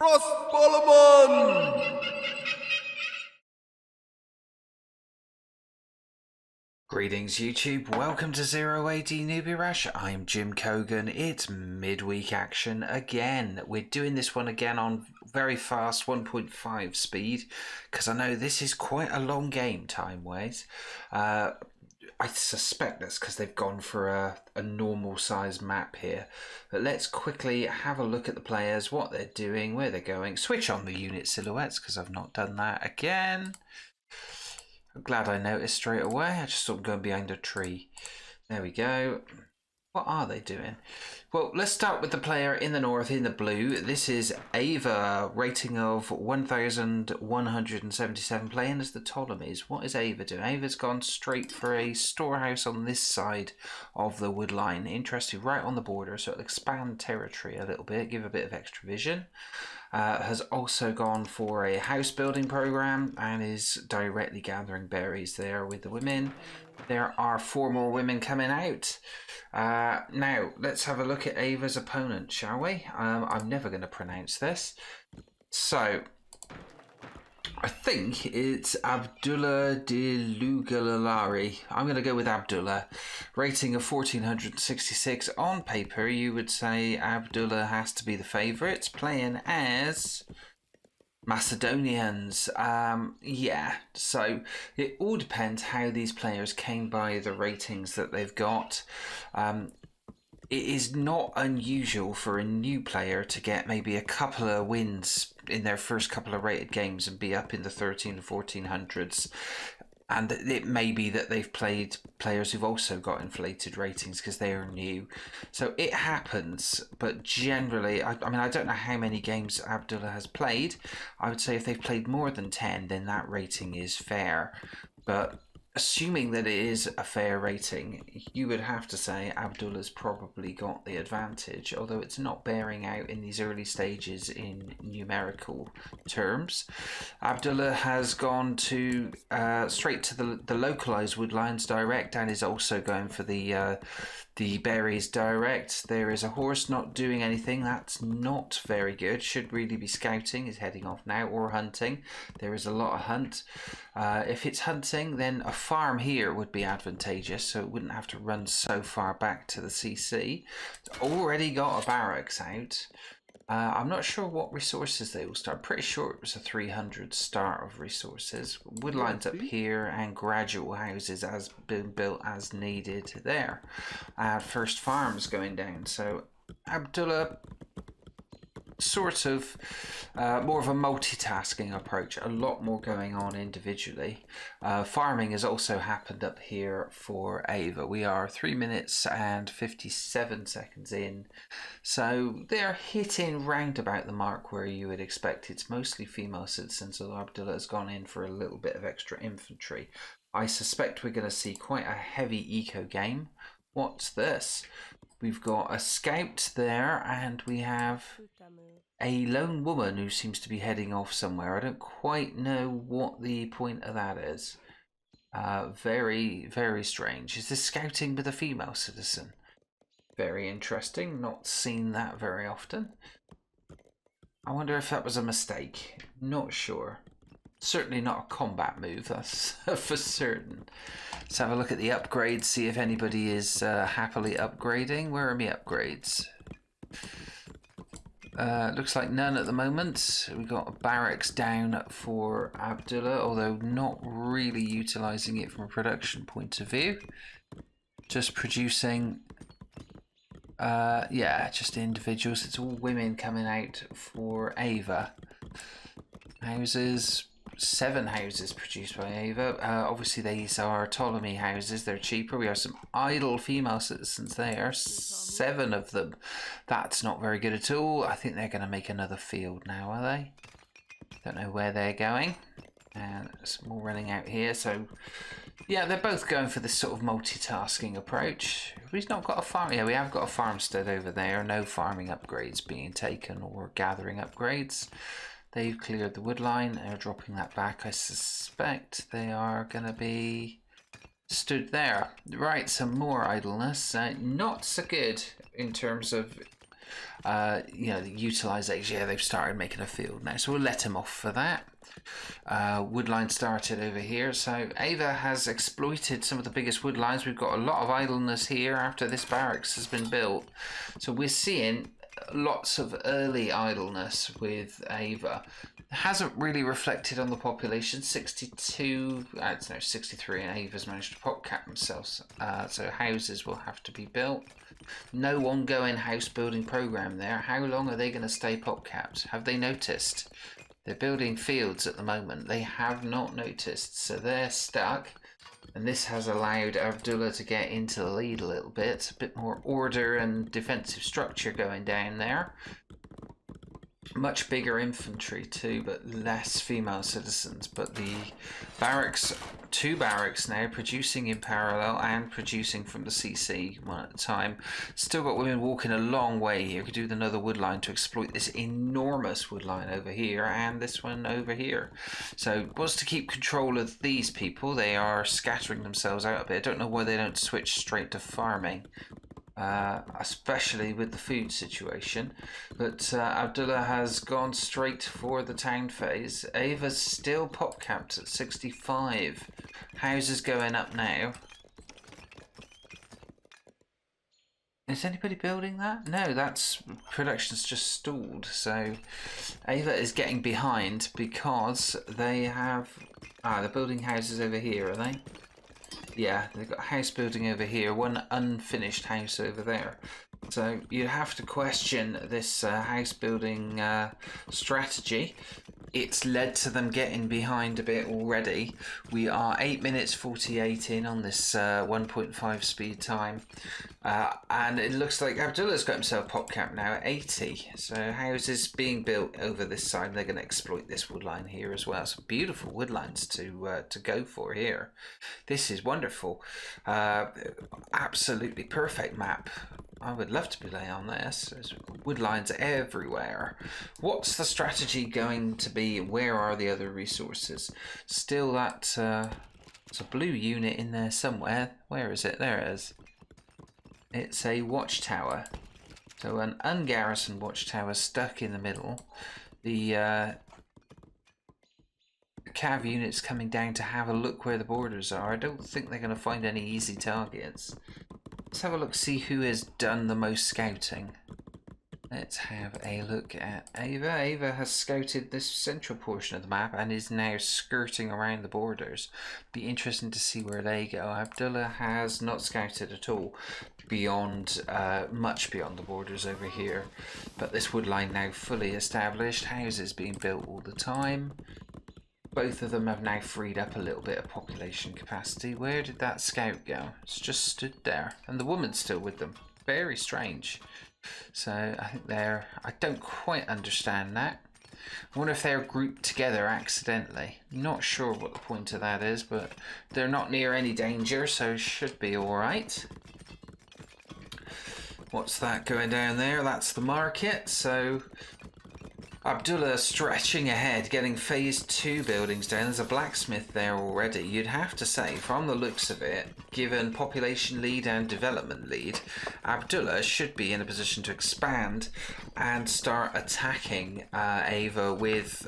Solomon! Greetings YouTube, welcome to 0AD Newbie Rush. I'm Jim Cogan. It's midweek action again. We're doing this one again on very fast 1.5 speed because I know this is quite a long game time-wise. I suspect that's because they've gone for a normal size map here. But let's quickly have a look at the players, what they're doing, where they're going. Switch on the unit silhouettes because I've not done that again. I'm glad I noticed straight away. I just saw them going behind a tree. There we go. What are they doing? Well, let's start with the player in the north, in the blue. This is Ava, rating of 1,177, playing as the Ptolemies. What is Ava doing? Ava's gone straight for a storehouse on this side of the wood line. Interesting, right on the border, so it'll expand territory a little bit, give a bit of extra vision. Has also gone for a house building program and is directly gathering berries there with the women. There are 4 more women coming out. Now, let's have a look at Ava's opponent, shall we? I'm never going to pronounce this. So, I think it's Abdullah de Lugalari. I'm going to go with Abdullah. Rating of 1466. On paper, you would say Abdullah has to be the favourite, playing as Macedonians. Yeah, so it all depends how these players came by the ratings that they've got. It is not unusual for a new player to get maybe a couple of wins in their first couple of rated games and be up in the 13 and 1400s. And it may be that they've played players who've also got inflated ratings because they are new. So it happens, but generally, I mean, I don't know how many games Abdullah has played. I would say if they've played more than 10, then that rating is fair. But assuming that it is a fair rating, you would have to say Abdullah's probably got the advantage, although it's not bearing out in these early stages in numerical terms. Abdullah has gone to straight to the localized woodlines direct and is also going for the berries direct. There is a horse not doing anything. That's not very good. Should really be scouting. Is heading off now, or hunting. There is a lot of hunt. If it's hunting, then a farm here would be advantageous, so it wouldn't have to run so far back to the CC. It's already got a barracks out. I'm not sure what resources they will start. Pretty sure it was a 300 start of resources. Woodlines up here and gradual houses has been built as needed there. First farms going down. So Abdullah, sort of more of a multitasking approach, a lot more going on individually. Farming has also happened up here for Ava. We are 3 minutes and 57 seconds in, so they're hitting round about the mark where you would expect. It's mostly female citizens, although Abdullah has gone in for a little bit of extra infantry. I suspect we're going to see quite a heavy eco game. What's this? We've got a scout there, and we have a lone woman who seems to be heading off somewhere. I don't quite know what the point of that is. Very, very strange. Is this scouting with a female citizen? Very interesting. Not seen that very often. I wonder if that was a mistake. Not sure. Certainly not a combat move, that's for certain. Let's have a look at the upgrades, see if anybody is happily upgrading. Where are my upgrades? Looks like none at the moment. We've got a barracks down for Abdullah, although not really utilising it from a production point of view. Just producing, yeah, just individuals. It's all women coming out for Ava. Houses. 7 houses produced by Ava. Obviously these are Ptolemy houses, they're cheaper. We have some idle female citizens there, 7 of them. That's not very good at all. I think they're going to make another field now, are they? Don't know where they're going. And some more running out here, so yeah, they're both going for this sort of multitasking approach. We've not got a farm. Yeah, we have got a farmstead over there. No farming upgrades being taken or gathering upgrades. They've cleared the wood line. They're dropping that back. I suspect they are going to be stood there. Right, some more idleness. Not so good in terms of You know, the utilisation. Yeah, they've started making a field now, so we'll let them off for that. Woodline started over here, so Ava has exploited some of the biggest woodlines. We've got a lot of idleness here after this barracks has been built, so we're seeing lots of early idleness with Ava. It hasn't really reflected on the population. 62, no, 63, and Ava's managed to pop cap themselves, so houses will have to be built. No ongoing house building program there. How long are they going to stay pop capped? Have they noticed? They're building fields at the moment. They have not noticed, so they're stuck. And this has allowed Abdullah to get into the lead a little bit. A bit more order and defensive structure going down there. Much bigger infantry too, but less female citizens. But the barracks, 2 barracks now, producing in parallel and producing from the CC one at a time. Still got women walking a long way here. Could do another wood line to exploit this enormous wood line over here and this one over here. So was to keep control of these people. They are scattering themselves out a bit. I don't know why they don't switch straight to farming. Especially with the food situation, but Abdullah has gone straight for the town phase. Ava's still pop capped at 65. Houses going up now. Is anybody building that? No, that's production's just stalled. So Ava is getting behind because they have they're building houses over here, are they? Yeah, they've got a house building over here, one unfinished house over there. So you have to question this house building strategy. It's led to them getting behind a bit already. We are 8 minutes 48 in on this 1.5 speed time. And it looks like Abdullah's got himself pop cap now at 80. So houses being built over this side. They're going to exploit this wood line here as well. Some beautiful wood lines to go for here. This is wonderful. Absolutely perfect map. I would love to play on this. There's wood lines everywhere. What's the strategy going to be? Where are the other resources? Still that there's a blue unit in there somewhere. Where is it? There it is. It's a watchtower. So an ungarrisoned watchtower stuck in the middle. The cav unit's coming down to have a look where the borders are. I don't think they're going to find any easy targets. Let's have a look, see who has done the most scouting. Let's have a look at Ava. Ava has scouted this central portion of the map and is now skirting around the borders. Be interesting to see where they go. Abdullah has not scouted at all beyond, much beyond the borders over here. But this wood line now fully established. Houses being built all the time. Both of them have now freed up a little bit of population capacity. Where did that scout go? It's just stood there. And the woman's still with them. Very strange. So I think I don't quite understand that. I wonder if they're grouped together accidentally. Not sure what the point of that is, but they're not near any danger, so should be alright. What's that going down there? That's the market, so Abdullah stretching ahead, getting phase 2 buildings down. There's a blacksmith there already. You'd have to say, from the looks of it, given population lead and development lead, Abdullah should be in a position to expand and start attacking Ava with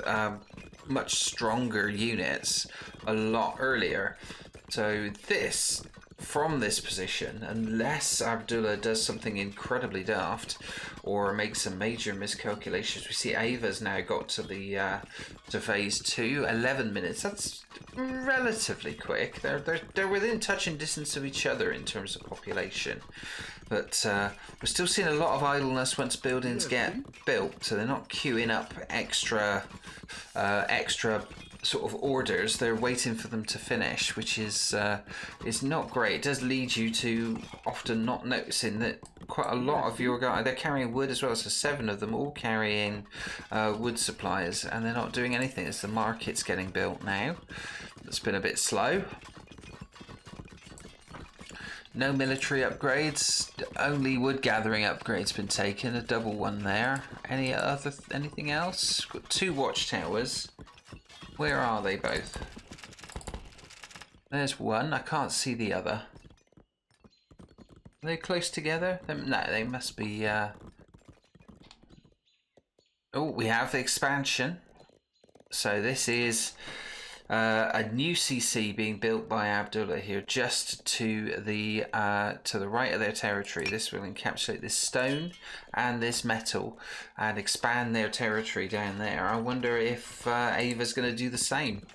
much stronger units a lot earlier. So this, from this position, unless Abdullah does something incredibly daft or makes some major miscalculations, we see Ava's now got to the to phase 2, 11 minutes. That's relatively quick. They're within touching distance of each other in terms of population, but we're still seeing a lot of idleness once buildings get built, so they're not queuing up extra sort of orders. They're waiting for them to finish, which is not great. It does lead you to often not noticing that quite a lot of your guys, they're carrying wood as well, so 7 of them all carrying wood supplies, and they're not doing anything as the market's getting built now. It's been a bit slow. No military upgrades, only wood gathering upgrades been taken, a double one there. Anything else? Got 2 watchtowers. Where are they both? There's one, I can't see the other. Are they close together? No, they must be Oh, we have expansion. So this is a new CC being built by Abdullah here, just to the right of their territory. This will encapsulate this stone and this metal and expand their territory down there. I wonder if Ava's going to do the same.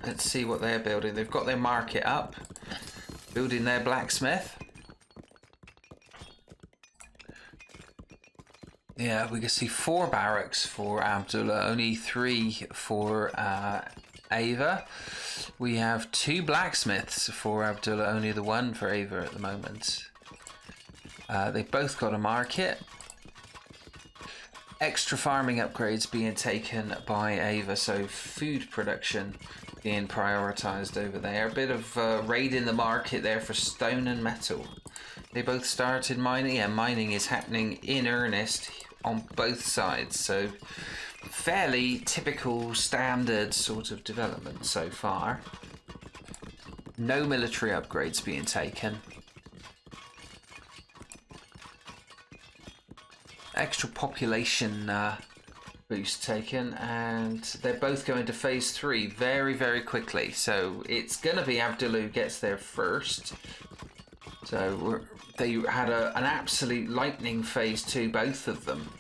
Let's see what they're building. They've got their market up, building their blacksmith. Yeah, we can see 4 barracks for Abdullah, only 3 for Ava. We have 2 blacksmiths for Abdullah, only the 1 for Ava at the moment. They both got a market. Extra farming upgrades being taken by Ava, so food production being prioritized over there. A bit of raid in the market there for stone and metal. They both started mining, and mining is happening in earnest on both sides, so fairly typical standard sort of development so far. No military upgrades being taken. Extra population boost taken, and they're both going to phase 3 very quickly, so it's gonna be Abdullah who gets there first. So they had an absolute lightning phase 2, both of them,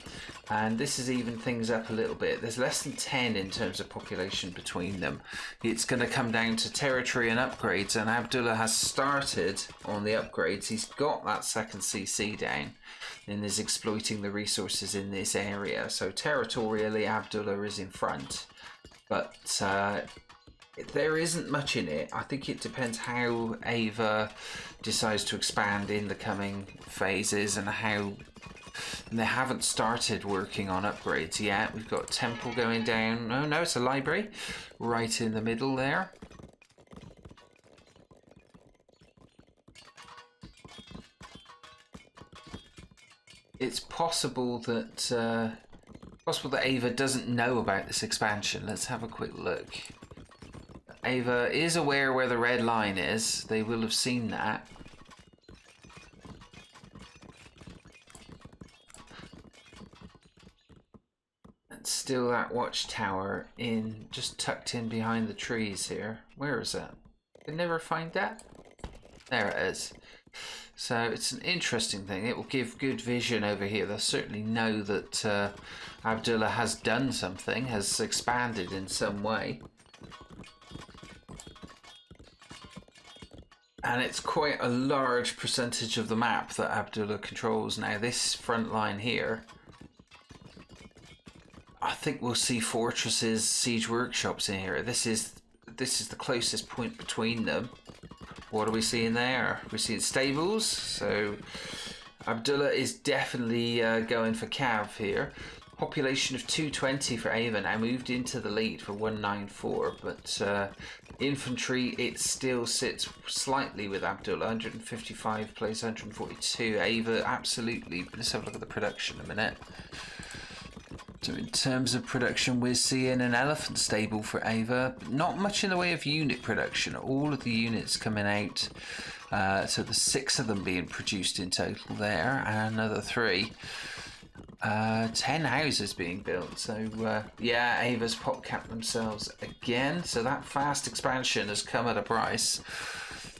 and this has evened things up a little bit. There's less than 10 in terms of population between them. It's going to come down to territory and upgrades, and Abdullah has started on the upgrades. He's got that second CC down and is exploiting the resources in this area. So territorially, Abdullah is in front, but there isn't much in it. I think it depends how Ava decides to expand in the coming phases, and they haven't started working on upgrades yet. We've got a temple going down. Oh no, it's a library right in the middle there. It's possible that Ava doesn't know about this expansion. Let's have a quick look. Ava is aware where the red line is. They will have seen that. And still that watchtower just tucked in behind the trees here. Where is it? Did never find that? There it is. So it's an interesting thing. It will give good vision over here. They'll certainly know that Abdullah has done something, has expanded in some way. And it's quite a large percentage of the map that Abdullah controls now. This front line here, I think we'll see fortresses, siege workshops in here. This is the closest point between them. What are we seeing there? We're seeing stables. So Abdullah is definitely going for cav here. Population of 220 for Ava, now moved into the lead for 194, but infantry, it still sits slightly with Abdullah. 155 plays 142. Ava, absolutely. Let's have a look at the production a minute. So in terms of production, we're seeing an elephant stable for Ava. Not much in the way of unit production. All of the units coming out. So the 6 of them being produced in total there, and another 3. 10 houses being built. So yeah, Ava's pop capped themselves again. So that fast expansion has come at a price.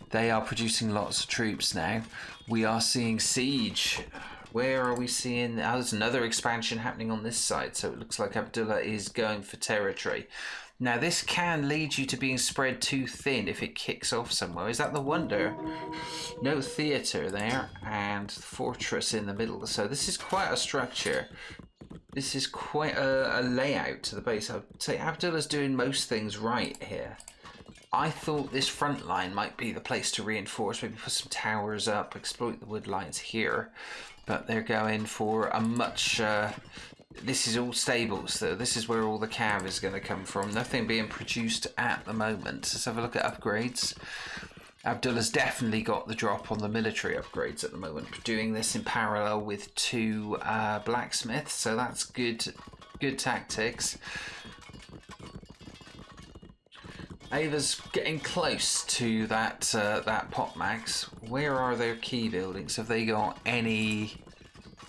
They are producing lots of troops now. We are seeing siege. Where are we seeing? Oh, there's another expansion happening on this side. So it looks like Abdullah is going for territory. Now this can lead you to being spread too thin if it kicks off somewhere. Is that the wonder? No theatre there, and fortress in the middle. So this is quite a structure. This is quite a layout to the base. I'd say Abdullah's doing most things right here. I thought this front line might be the place to reinforce, maybe put some towers up, exploit the wood lines here. But they're going for a much... this is all stables, so this is where all the cav is going to come from. Nothing being produced at the moment. Let's have a look at upgrades. Abdullah's definitely got the drop on the military upgrades at the moment, doing this in parallel with 2 blacksmiths, so that's good tactics. Ava's getting close to that pot max. Where are their key buildings? Have they got any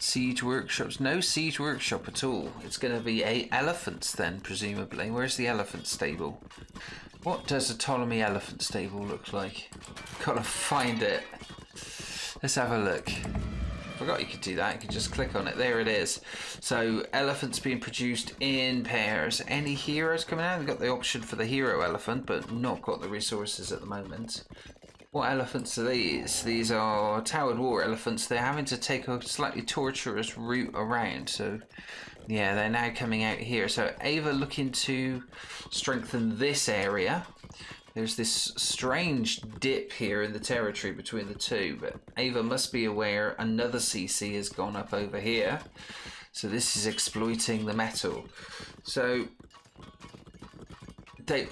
Siege workshops. No siege workshop at all. It's going to be elephants then, presumably. Where's the elephant stable? What does a Ptolemy elephant stable look like? Gotta find it. Let's have a look. Forgot you could do that. You could just click on it. There it is. So elephants being produced in pairs. Any heroes coming out? They've got the option for the hero elephant, but not got the resources at the moment. What elephants are these? These are Towered War elephants. They're having to take a slightly tortuous route around. So, yeah, they're now coming out here. So, Ava looking to strengthen this area. There's this strange dip here in the territory between the two. But Ava must be aware another CC has gone up over here. So, this is exploiting the metal. So,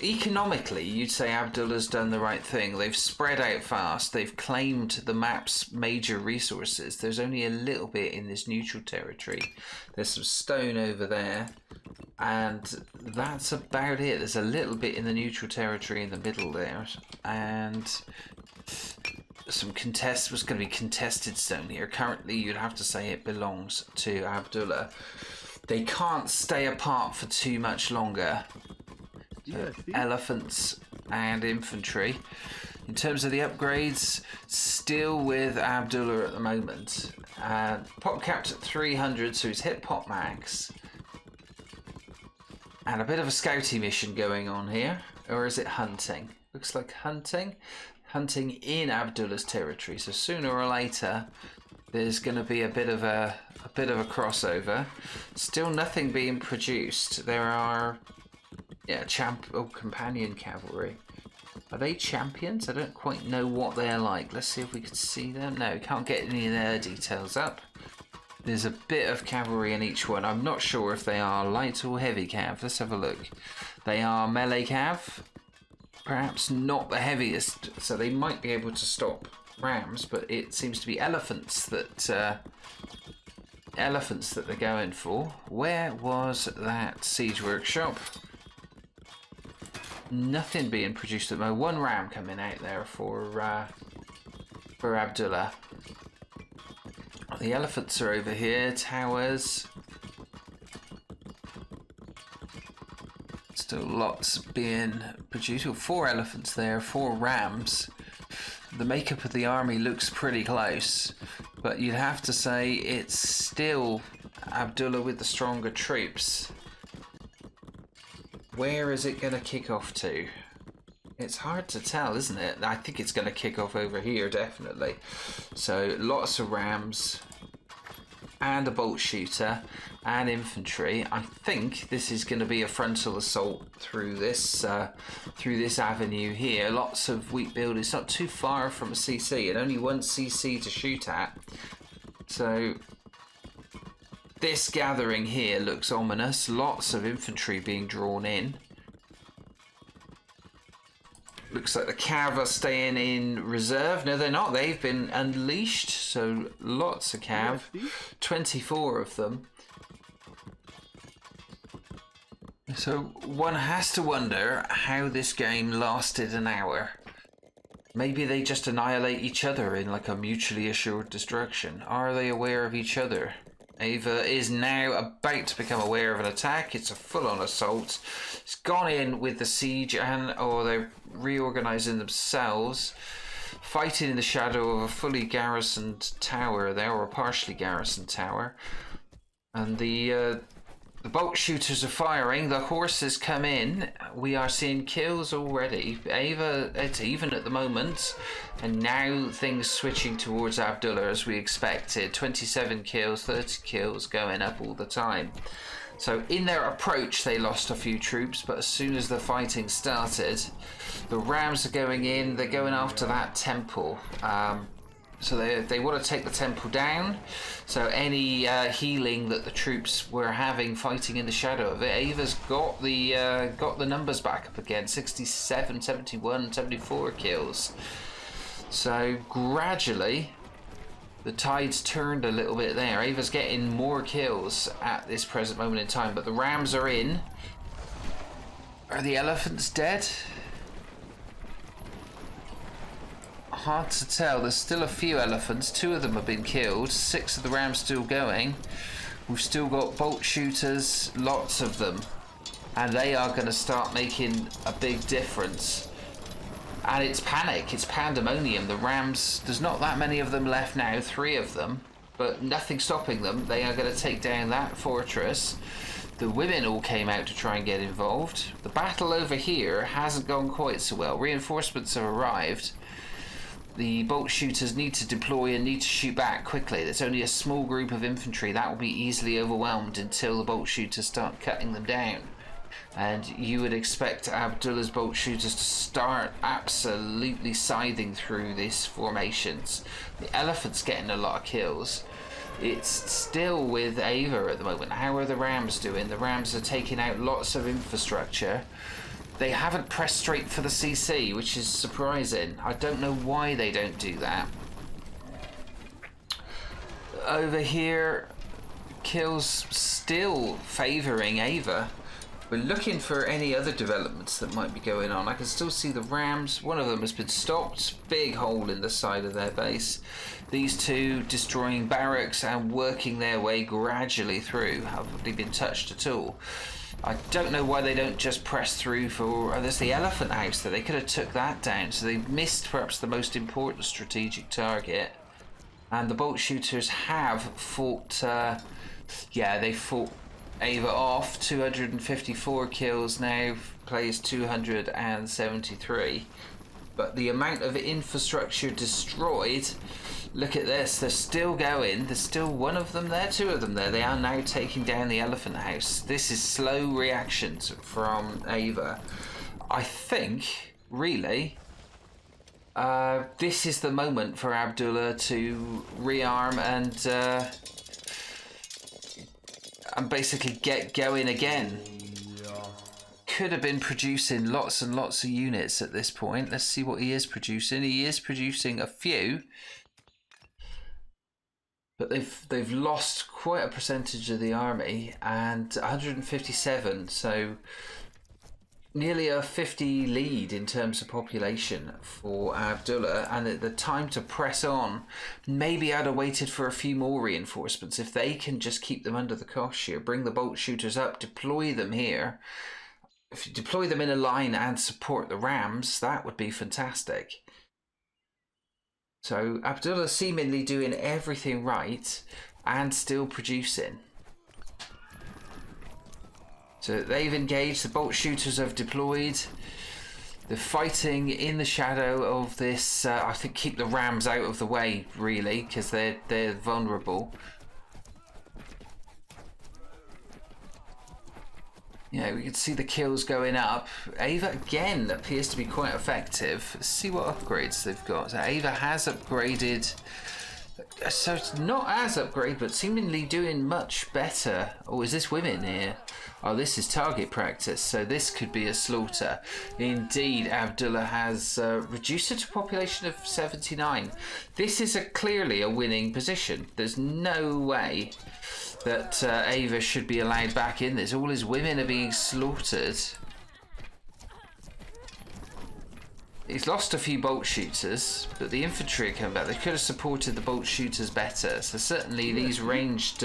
economically, you'd say Abdullah's done the right thing. They've spread out fast. They've claimed the map's major resources. There's only a little bit in this neutral territory. There's some stone over there. And that's about it. There's a little bit in the neutral territory in the middle there. And some was going to be contested stone here. Currently, you'd have to say it belongs to Abdullah. They can't stay apart for too much longer. Elephants and infantry. In terms of the upgrades, still with Abdullah at the moment. Pop capped at 300, so he's hit pop max. And a bit of a scouting mission going on here. Or is it hunting? Looks like hunting. Hunting in Abdullah's territory. So sooner or later, there's going to be a bit of a crossover. Still nothing being produced. There are... yeah, companion cavalry. Are they champions? I don't quite know what they're like. Let's see if we can see them. No, can't get any of their details up. There's a bit of cavalry in each one. I'm not sure if they are light or heavy cav. Let's have a look. They are melee cav. Perhaps not the heaviest, so they might be able to stop rams, but it seems to be elephants that they're going for. Where was that siege workshop? Nothing being produced at the moment. One ram coming out there for Abdullah. The elephants are over here. Towers. Still lots being produced. 4 elephants there, 4 rams. The makeup of the army looks pretty close, but you'd have to say it's still Abdullah with the stronger troops. Where is it going to kick off to? It's hard to tell, isn't it? I think it's going to kick off over here, definitely. So lots of rams and a bolt shooter and infantry. I think this is going to be a frontal assault through this avenue here. Lots of weak buildings, not too far from a CC, and only one CC to shoot at. So this gathering here looks ominous. Lots of infantry being drawn in. Looks like the cav are staying in reserve. No, they're not. They've been unleashed. So lots of cav. 24 of them. So one has to wonder how this game lasted an hour. Maybe they just annihilate each other in like a mutually assured destruction. Are they aware of each other? Ava is now about to become aware of an attack. It's a full-on assault. It's gone in with the siege, and they're reorganizing themselves, fighting in the shadow of a fully garrisoned tower there, or a partially garrisoned tower. And the bolt shooters are firing. The horses come in. We are seeing kills already. Ava, it's even at the moment. And now things switching towards Abdullah as we expected. 27 kills, 30 kills going up all the time. So in their approach, they lost a few troops. But as soon as the fighting started, the rams are going in. They're going after that temple. So they want to take the temple down. So any healing that the troops were having fighting in the shadow of it, Ava's got the numbers back up again. 67, 71, 74 kills. So gradually the tide's turned a little bit there. Ava's getting more kills at this present moment in time, but the rams are in. Are the elephants dead? Hard to tell. There's still a few elephants. 2 of them have been killed. 6 of the rams still going. We've still got bolt shooters, lots of them. And they are going to start making a big difference. And it's panic, it's pandemonium. The rams, there's not that many of them left now, 3 of them. But nothing stopping them. They are going to take down that fortress. The women all came out to try and get involved. The battle over here hasn't gone quite so well. Reinforcements have arrived. The bolt shooters need to deploy and need to shoot back quickly. There's only a small group of infantry. That will be easily overwhelmed until the bolt shooters start cutting them down. And you would expect Abdullah's bolt shooters to start absolutely scything through these formations. The elephant's getting a lot of kills. It's still with Ava at the moment. How are the rams doing? The rams are taking out lots of infrastructure. They haven't pressed straight for the CC, which is surprising. I don't know why they don't do that. Over here, kills still favouring Ava. We're looking for any other developments that might be going on. I can still see the rams. One of them has been stopped. Big hole in the side of their base. These 2 destroying barracks and working their way gradually through. Haven't really been touched at all. I don't know why they don't just press through for... there's the elephant house there. They could have took that down. So they missed perhaps the most important strategic target. And the bolt shooters have fought... they fought Ava off. 254 kills now, plays 273. But the amount of infrastructure destroyed, look at this, they're still going. There's still 1 of them there, 2 of them there. They are now taking down the elephant house. This is slow reactions from Ava. I think, really, this is the moment for Abdullah to rearm and basically get going again. Could have been producing lots and lots of units at this point. Let's see what he is producing. He is producing a few, but they've lost quite a percentage of the army, and 157, so nearly a 50 lead in terms of population for Abdullah. And the time to press on, maybe I'd have waited for a few more reinforcements. If they can just keep them under the cosh here, bring the bolt shooters up, deploy them here. If you deploy them in a line and support the rams, that would be fantastic. So Abdullah seemingly doing everything right and still producing. So they've engaged, the bolt shooters have deployed. They're fighting in the shadow of this, I think keep the rams out of the way, really, because they're vulnerable. Yeah, we can see the kills going up. Ava, again, appears to be quite effective. Let's see what upgrades they've got. So Ava has upgraded... So it's not as upgrade, but seemingly doing much better. Oh, is this women here? Oh, this is target practice, so this could be a slaughter. Indeed, Abdullah has reduced it to a population of 79. This is clearly a winning position. There's no way that Ava should be allowed back in this. All his women are being slaughtered. He's lost a few bolt shooters, but the infantry are coming back. They could have supported the bolt shooters better. So certainly these ranged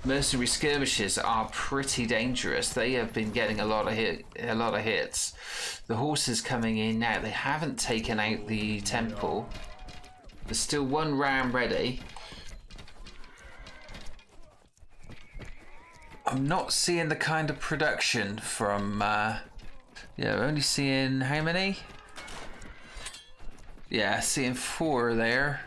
mercenary skirmishes are pretty dangerous. They have been getting a lot of hits. The horses coming in now. They haven't taken out the temple. There's still 1 ram ready. I'm not seeing the kind of production from... yeah, we're only seeing how many? Yeah, seeing 4 there.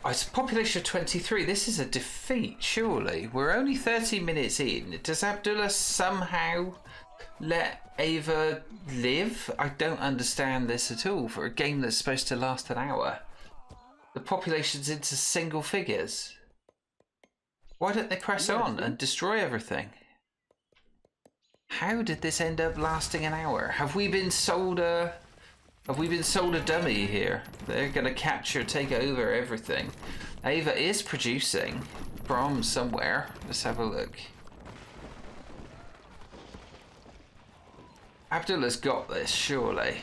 Oh, it's a population of 23. This is a defeat, surely. We're only 30 minutes in. Does Abdullah somehow let Ava live? I don't understand this at all for a game that's supposed to last an hour. The population's into single figures. Why don't they press on and destroy everything? How did this end up lasting an hour? Have we been sold a dummy here? They're gonna capture, take over everything. Ava is producing from somewhere. Let's have a look. Abdullah's got this, surely.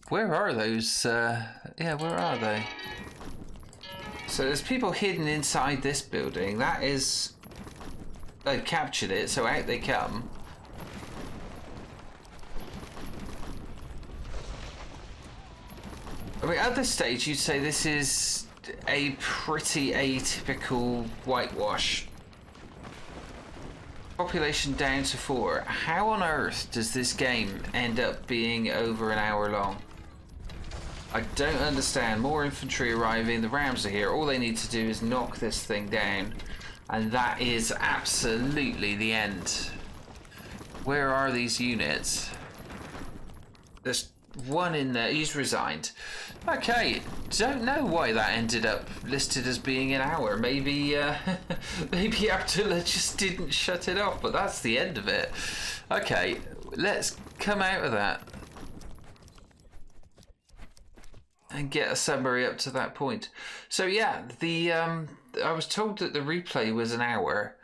Where are those? Yeah, where are they? So there's people hidden inside this building. That is... They've captured it, so out they come. I mean, at this stage, you'd say this is a pretty atypical whitewash. Population down to 4. How on earth does this game end up being over an hour long? I don't understand. More infantry arriving. The Rams are here. All they need to do is knock this thing down. And that is absolutely the end. Where are these units? There's one in there. He's resigned. Okay, don't know why that ended up listed as being an hour. Maybe maybe Abdullah just didn't shut it off, but that's the end of it. Okay, let's come out of that and get a summary up to that point. So yeah, the I was told that the replay was an hour.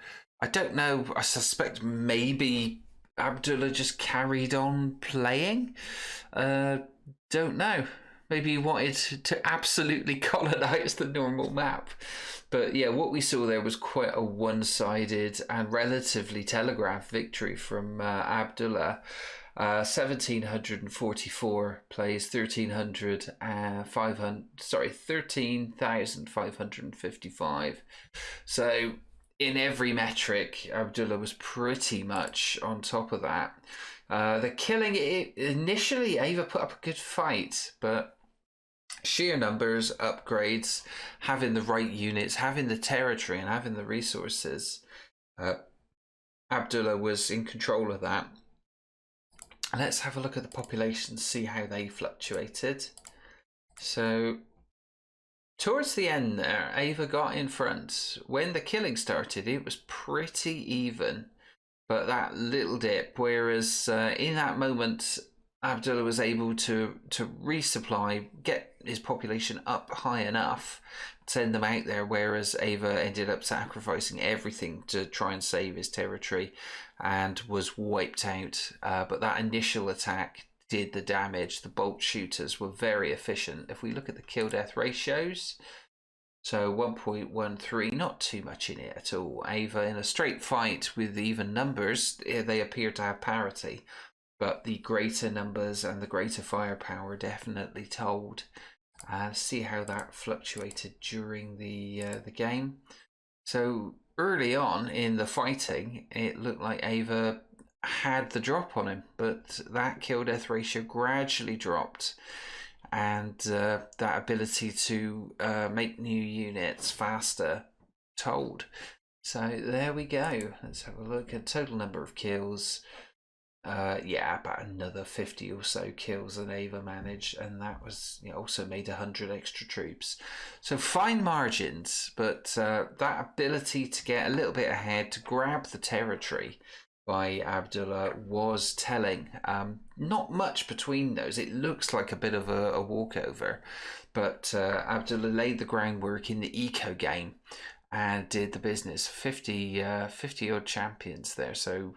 I don't know. I suspect maybe Abdullah just carried on playing. Don't know. Maybe he wanted to absolutely colonize the normal map. But yeah, what we saw there was quite a one-sided and relatively telegraphed victory from Abdullah. 1,744 plays, 13,555. So in every metric, Abdullah was pretty much on top of that. The killing, initially Ava put up a good fight, but sheer numbers, upgrades, having the right units, having the territory and having the resources, Abdullah was in control of that. Let's have a look at the population, see how they fluctuated. So towards the end there, Ava got in front. When the killing started, it was pretty even, but that little dip, whereas in that moment, Abdullah was able to resupply, get his population up high enough, send them out there, whereas Ava ended up sacrificing everything to try and save his territory and was wiped out. But that initial attack did the damage. The bolt shooters were very efficient. If we look at the kill-death ratios, so 1.13, not too much in it at all. Ava, in a straight fight with even numbers, they appear to have parity. But the greater numbers and the greater firepower definitely told. See how that fluctuated during the game. So early on in the fighting, it looked like Ava had the drop on him, but that kill-death ratio gradually dropped, and that ability to make new units faster told. So there we go. Let's have a look at total number of kills. Yeah, about another 50 or so kills than Ava managed, and that was, you know, also made 100 extra troops. So fine margins, but that ability to get a little bit ahead, to grab the territory by Abdullah was telling. Not much between those. It looks like a bit of a walkover, but Abdullah laid the groundwork in the eco game and did the business. 50 odd champions there, so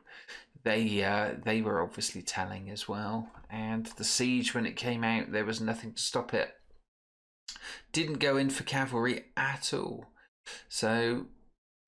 they were obviously telling as well. And the siege, when it came out, there was nothing to stop it. Didn't go in for cavalry at all. So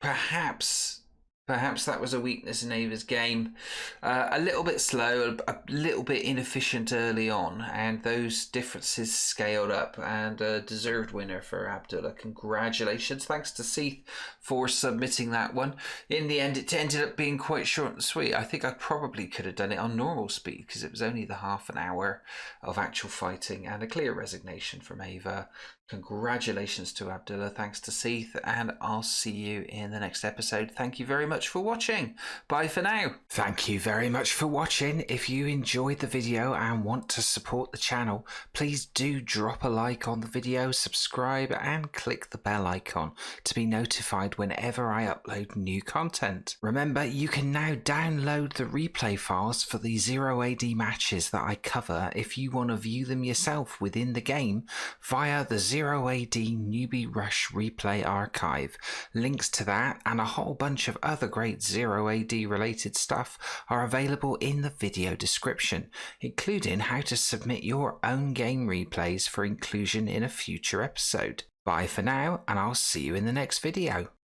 perhaps that was a weakness in Ava's game. A little bit slow, a little bit inefficient early on, and those differences scaled up, and a deserved winner for Abdullah. Congratulations. Thanks to Seath for submitting that one. In the end, it ended up being quite short and sweet. I think I probably could have done it on normal speed because it was only the half an hour of actual fighting, and a clear resignation from Ava. Congratulations to Abdullah. Thanks to Seath, and I'll see you in the next episode. Thank you very much. much for watching. Bye for now. Thank you very much for watching. If you enjoyed the video and want to support the channel, please do drop a like on the video, subscribe and click the bell icon to be notified whenever I upload new content. Remember, you can now download the replay files for the 0 AD matches that I cover if you want to view them yourself within the game via the 0 AD Newbie Rush replay archive. Links to that and a whole bunch of other great 0 AD related stuff are available in the video description, including how to submit your own game replays for inclusion in a future episode. Bye for now, and I'll see you in the next video.